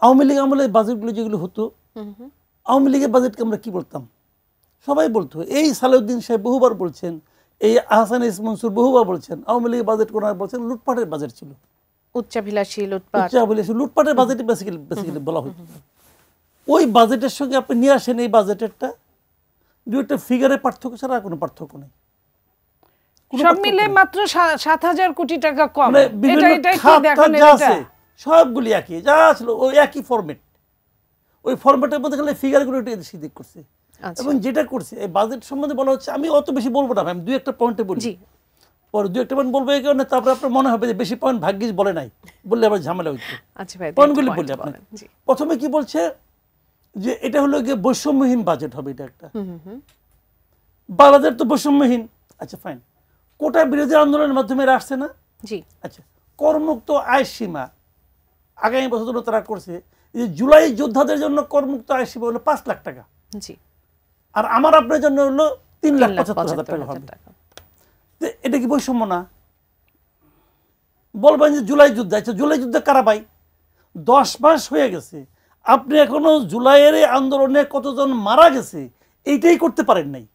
আওয়ামী লীগ আমলে বাজেটগুলো যেগুলো হতো, আওয়ামী লীগের বাজেটকে আমরা কি বলতাম? সবাই বলতো, এই সালাউদ্দিন সাহেব বহুবার বলছেন, এই আহসান ইস মনসুর বহুবার বলছেন, আওয়ামী লীগের বাজেট কোরআন বলছেন লুটপাটের বাজেট ছিল, উচ্চাভিলাষী লুটপাটের বাজেটই বেসিক্যালি বলা হতো। ওই বাজেটের সঙ্গে আপনি নিয়ে আসেন এই বাজেটেরটা, দু একটা ফিগারের পার্থক্য ছাড়া আর কোনো পার্থক্য নেই। সব মিলে মাত্র ৭,০০০ কোটি টাকা কম। সবগুলি একই, যা ছিল ওই একই ফরম্যাট, ওই ফরম্যাটের মধ্যে খালি ফিগারগুলো একটু এদিক সেদিক করছে। এবং যেটা করছে এই বাজেট সম্বন্ধে বলা হচ্ছে, আমি অত বেশি বলবো না, আমি দুই একটা পয়েন্টে বলি, পরে দুই একটা পয়েন্ট বলবো এই কারণে, তারপরে আপনার মনে হবে যে বেশি পয়েন্ট ভাগ্যিস বলে নাই, বললে আবার ঝামেলা হইতো। পয়েন্টগুলি বলি আপনি। প্রথমে কি বলছে যে এটা হলো গিয়ে বৈষম্যহীন বাজেট হবে, এটা একটা বাজেট তো বৈষম্যহীন। আচ্ছা ফাইন, কোটা বিরোধী আন্দোলনের মাধ্যমে আসছে না? আচ্ছা, করমুক্ত আয় সীমা আগামী বছর তারা করছে যে জুলাই যোদ্ধাদের জন্য করমুক্ত আয় সীমা হলো ৫ লাখ টাকা, আর আমার আপনার জন্য হলো ৩,৭৫,০০০ টাকা হবে। এটা কি বৈষম্য না? বলবেন যে জুলাই যুদ্ধ, আচ্ছা জুলাই যুদ্ধে কারা পাই? 10 মাস হয়ে গেছে, আপনি এখনো জুলাইয়ের আন্দোলনে কতজন মারা গেছে এইটাই করতে পারেন নাই,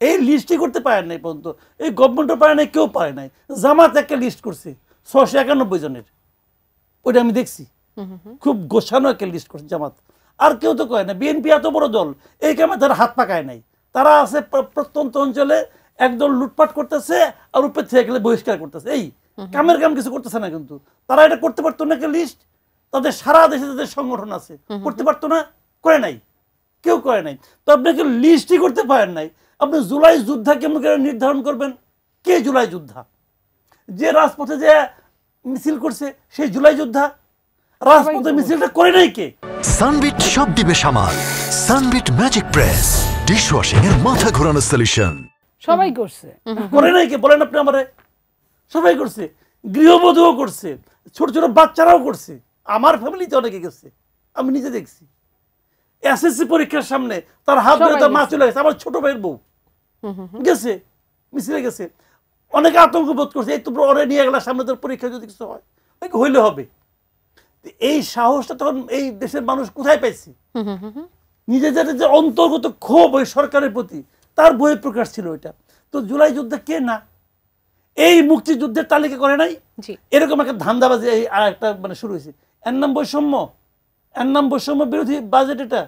এই লিস্টই করতে পারেন নাই পর্যন্ত। এই গভর্নমেন্টও পারে নাই, কেউ পারে নাই। জামাত একটা লিস্ট করছে ৬৯১ জনের, ওইটা আমি দেখছি, খুব গোছানো একটা লিস্ট করছে জামাত। আর কেউ তো কয় না। বিএনপি এত বড় দল, এই কামে তারা হাত পাকায় নাই। তারা আছে প্রত্যন্ত অঞ্চলে একদল লুটপাট করতেছে আর উপর থেকে গেলে বহিষ্কার করতেছে, এই কামের কাম কিছু করতেছে না। কিন্তু তারা এটা করতে পারতো না, একটা লিস্ট তাদের সারা দেশে তাদের সংগঠন আছে, করতে পারতো না, করে নাই, কেউ করে নাই। তো আপনাকে লিস্টই করতে পারেন নাই, আপনি জুলাই যোদ্ধা কেমন করে নির্ধারণ করবেন? কে জুলাই যোদ্ধা? যে রাজপথে যে মিছিল করছে সেই জুলাই যোদ্ধা? রাজপথে মিছিলটা করে নাই কে? সানবিট সব দিবে সামাল। সানবিট ম্যাজিক প্রেস ডিশওয়াশিং এর মাথা ঘোরানো সলিউশন। সবাই করছে, করে নাই কে বলেন আপনি আমারে? সবাই করছে, গৃহবধূও করছে, ছোট ছোট বাচ্চারাও করছে, আমার ফ্যামিলিতে অনেকে গেছে, আমি নিজে দেখছি। এসএসসি পরীক্ষার সামনে তার হাত ধরে তার মা চলে গেছে, আমার ছোট ভাইয়ের বউ গেছে, মিছিলে গেছে। অনেকে আতঙ্ক বোধ করছে, এই তো ওরে নিয়ে গেলে সামনে তোর পরীক্ষা যদি কিছু হয় হইলে হবে। এই সাহসটা তখন এই দেশের মানুষ কোথায় পাইছে? নিজেদের যে অন্তর্গত ক্ষোভ ওই সরকারের প্রতি, তার বই প্রকাশ ছিল ওইটা। তো জুলাই যুদ্ধে কে না এই মুক্তিযুদ্ধের তালিকা করে নাই? এরকম একটা ধান্দাবাজি আর একটা মানে শুরু হয়েছে। এর নাম বৈষম্য, এর নাম বৈষম্য বিরোধী বাজেট। এটা